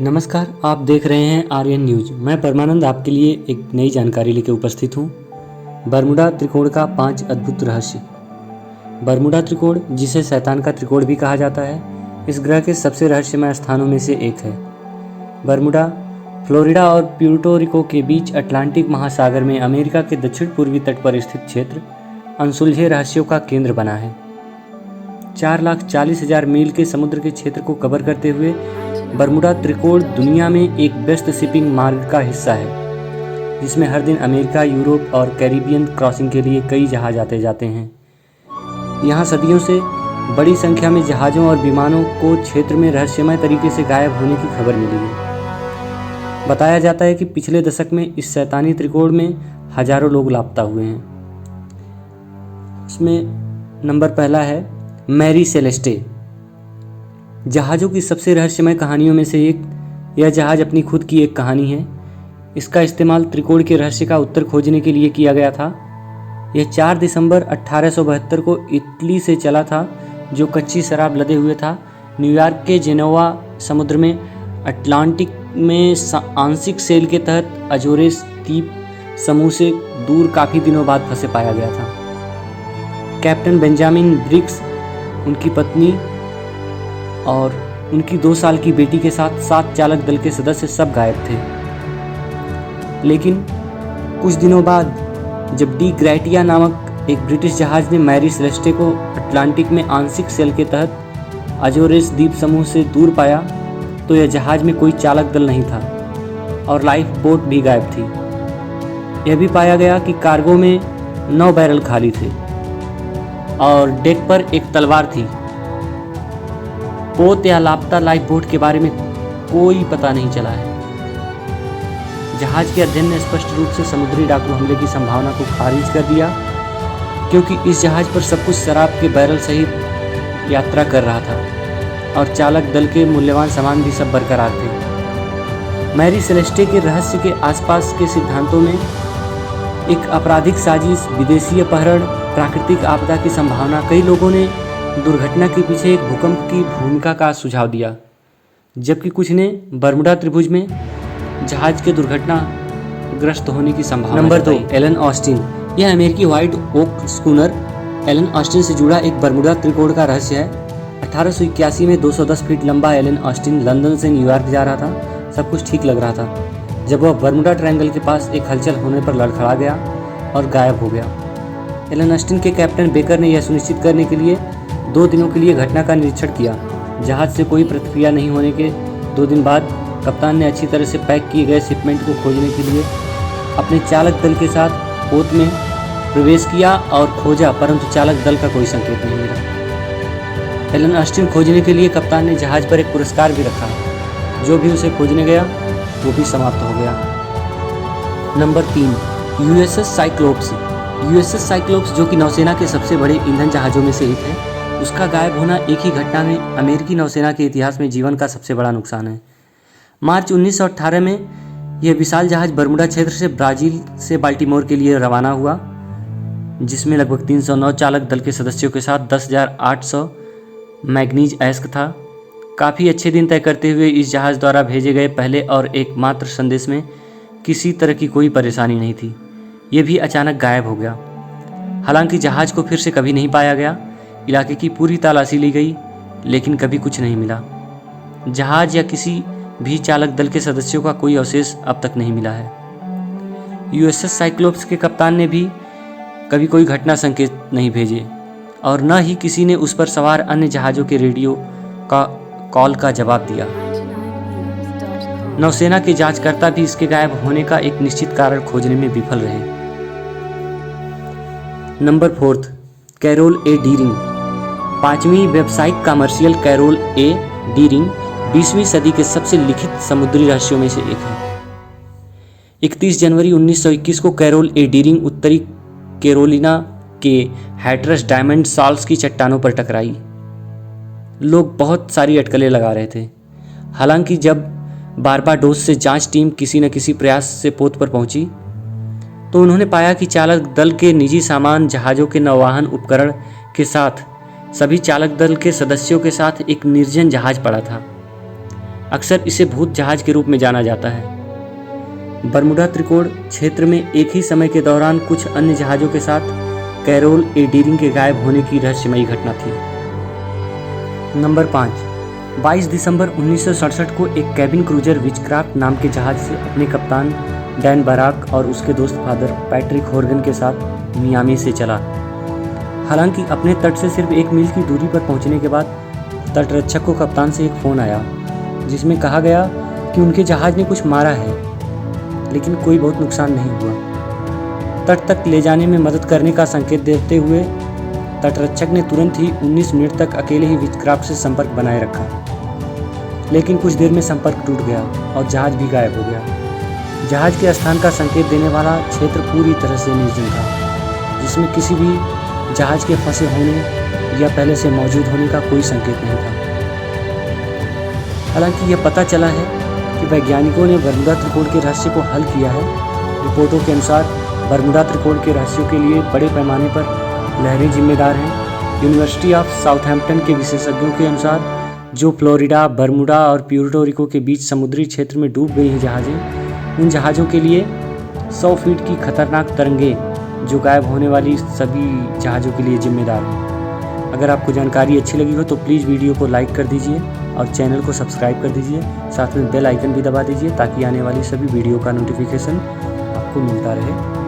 नमस्कार, आप देख रहे हैं आर्यन न्यूज। मैं परमानंद आपके लिए एक नई जानकारी लेकर उपस्थित हूँ। बरमुडा त्रिकोण का 5 अद्भुत रहस्य। बरमुडा त्रिकोण, जिसे शैतान का त्रिकोण भी कहा जाता है, इस ग्रह के सबसे रहस्यमय स्थानों में से एक है। बरमुडा फ्लोरिडा और प्यूर्टो रिको के बीच अटलांटिक महासागर में अमेरिका के दक्षिण पूर्वी तट पर स्थित क्षेत्र अनसुलझे रहस्यों का केंद्र बना है। 4,40,000 मील के समुद्र के क्षेत्र को कवर करते हुए बरमुडा त्रिकोण दुनिया में एक व्यस्त शिपिंग मार्ग का हिस्सा है, जिसमें हर दिन अमेरिका, यूरोप और कैरिबियन क्रॉसिंग के लिए कई जहाज आते जाते हैं। यहाँ सदियों से बड़ी संख्या में जहाज़ों और विमानों को क्षेत्र में रहस्यमय तरीके से गायब होने की खबर मिली है। बताया जाता है कि पिछले दशक में इस शैतानी त्रिकोण में हजारों लोग लापता हुए हैं। उसमें नंबर पहला है मैरी सेलेस्टे। जहाज़ों की सबसे रहस्यमय कहानियों में से एक, यह जहाज़ अपनी खुद की एक कहानी है। इसका इस्तेमाल त्रिकोण के रहस्य का उत्तर खोजने के लिए किया गया था। यह 4 दिसंबर 1872 को इटली से चला था, जो कच्ची शराब लदे हुए था। न्यूयॉर्क के जेनोवा समुद्र में अटलांटिक में आंशिक सेल के तहत अजोरेस द्वीप समूह से दूर काफ़ी दिनों बाद फंसे पाया गया था। कैप्टन बेंजामिन ब्रिग्स, उनकी पत्नी और उनकी 2 साल की बेटी के साथ 7 चालक दल के सदस्य सब गायब थे। लेकिन कुछ दिनों बाद जब डी ग्रैटिया नामक एक ब्रिटिश जहाज़ ने मैरी सेलेस्टे को अटलांटिक में आंशिक सेल के तहत अजोरेस द्वीप समूह से दूर पाया, तो यह जहाज़ में कोई चालक दल नहीं था और लाइफ बोट भी गायब थी। यह भी पाया गया कि कार्गो में 9 बैरल खाली थे और डेक पर एक तलवार थी। पोत या लापता लाइफ बोट के बारे में कोई पता नहीं चला है। जहाज के अध्ययन ने स्पष्ट रूप से समुद्री डाकू हमले की संभावना को खारिज कर दिया, क्योंकि इस जहाज पर सब कुछ शराब के बैरल सहित यात्रा कर रहा था और चालक दल के मूल्यवान सामान भी सब बरकरार थे। मैरी सेलेस्टे के रहस्य के आसपास के सिद्धांतों में एक आपराधिक साजिश, विदेशी अपहरण, प्राकृतिक आपदा की संभावना। कई लोगों ने दुर्घटना के पीछे एक भूकंप की भूमिका का सुझाव दिया, जबकि कुछ ने बरमुडा त्रिभुज में जहाज के दुर्घटनाग्रस्त होने की संभावना। Number 2, Alan Austin. यह अमेरिकी white oak schooner Alan Austin से जुड़ा एक बरमुडा त्रिकोण का रहस्य है। 1881 में 210 फीट लंबा एलन ऑस्टिन लंदन से न्यूयॉर्क जा रहा था। सब कुछ ठीक लग रहा था जब वह बरमुडा ट्रायंगल के पास एक हलचल होने पर लड़खड़ा गया और गायब हो गया। एलन ऑस्टिन के कैप्टन बेकर ने यह सुनिश्चित करने के लिए 2 दिनों के लिए घटना का निरीक्षण किया। जहाज से कोई प्रतिक्रिया नहीं होने के 2 दिन बाद कप्तान ने अच्छी तरह से पैक किए गए शिपमेंट को खोजने के लिए अपने चालक दल के साथ पोत में प्रवेश किया और खोजा, परंतु चालक दल का कोई संकेत नहीं मिला। एलन ऑस्टिन खोजने के लिए कप्तान ने जहाज पर एक पुरस्कार भी रखा। जो भी उसे खोजने गया वो भी समाप्त हो गया। Number 3, USS cyclops. USS cyclops, जो कि नौसेना के सबसे बड़े ईंधन जहाज़ों में से एक है, उसका गायब होना एक ही घटना में अमेरिकी नौसेना के इतिहास में जीवन का सबसे बड़ा नुकसान है। मार्च 1918 में यह विशाल जहाज बरमुडा क्षेत्र से ब्राज़ील से बाल्टीमोर के लिए रवाना हुआ, जिसमें लगभग 309 चालक दल के सदस्यों के साथ 10,800 मैग्नीज एस्क था। काफ़ी अच्छे दिन तय करते हुए इस जहाज़ द्वारा भेजे गए पहले और एकमात्र संदेश में किसी तरह की कोई परेशानी नहीं थी। यह भी अचानक गायब हो गया। हालांकि जहाज़ को फिर से कभी नहीं पाया गया। इलाके की पूरी तलाशी ली गई, लेकिन कभी कुछ नहीं मिला। जहाज या किसी भी चालक दल के सदस्यों का कोई अवशेष अब तक नहीं मिला है। यूएसएस साइक्लोप्स के कप्तान ने भी कभी कोई घटना संकेत नहीं भेजे और न ही किसी ने उस पर सवार अन्य जहाज़ों के रेडियो का कॉल का जवाब दिया। नौसेना के जांचकर्ता भी इसके गायब होने का एक निश्चित कारण खोजने में विफल रहे। नंबर 4, कैरोल ए डीरिंग। 5वीं व्यावसायिक कमर्शियल कैरोल ए डीरिंग 20वीं सदी के सबसे लिखित समुद्री रहस्यों में से एक है। 31 जनवरी 1921 को कैरोल ए डीरिंग उत्तरी कैरोलिना के हैटरस डायमंड सॉल्स की चट्टानों पर टकराई। लोग बहुत सारी अटकलें लगा रहे थे। हालांकि जब बारबाडोस से जांच टीम किसी न किसी प्रयास से पोत पर पहुंची, तो उन्होंने पाया कि चालक दल के निजी सामान, जहाज़ों के नौवहन उपकरण के साथ सभी चालक दल के सदस्यों के साथ एक निर्जन जहाज पड़ा था। अक्सर इसे भूत जहाज के रूप में जाना जाता है। बरमुडा त्रिकोण क्षेत्र में एक ही समय के दौरान कुछ अन्य जहाज़ों के साथ कैरोल ए डीरिंग के गायब होने की रहस्यमयी घटना थी। नंबर 5, 22 दिसंबर 1967 को एक कैबिन क्रूजर विचक्राफ्ट नाम के जहाज से अपने कप्तान डैन बराक और उसके दोस्त फादर पैट्रिक हॉर्गन के साथ मियामी से चला। हालांकि अपने तट से सिर्फ 1 मील की दूरी पर पहुंचने के बाद तटरक्षक को कप्तान से एक फ़ोन आया जिसमें कहा गया कि उनके जहाज़ ने कुछ मारा है, लेकिन कोई बहुत नुकसान नहीं हुआ। तट तक ले जाने में मदद करने का संकेत देते हुए तटरक्षक ने तुरंत ही 19 मिनट तक अकेले ही विचक्राफ्ट से संपर्क बनाए रखा, लेकिन कुछ देर में संपर्क टूट गया और जहाज़ भी गायब हो गया। जहाज़ के स्थान का संकेत देने वाला क्षेत्र पूरी तरह से निर्जन था, जिसमें किसी भी जहाज़ के फंसे होने या पहले से मौजूद होने का कोई संकेत नहीं था। हालांकि यह पता चला है कि वैज्ञानिकों ने बरमुडा त्रिकोण के रहस्य को हल किया है। रिपोर्टों के अनुसार बरमुडा त्रिकोण के रहस्यों के लिए बड़े पैमाने पर लहरें जिम्मेदार हैं। यूनिवर्सिटी ऑफ साउथहैम्पटन के विशेषज्ञों के अनुसार जो फ्लोरिडा, बरमुडा और प्यूर्टो रिको के बीच समुद्री क्षेत्र में डूब गई हैं जहाज़ें, उन जहाज़ों के लिए 100 फीट की खतरनाक तरंगें जो गायब होने वाली सभी जहाज़ों के लिए जिम्मेदार हैं। अगर आपको जानकारी अच्छी लगी हो तो प्लीज़ वीडियो को लाइक कर दीजिए और चैनल को सब्सक्राइब कर दीजिए। साथ में बेल आइकन भी दबा दीजिए ताकि आने वाली सभी वीडियो का नोटिफिकेशन आपको मिलता रहे।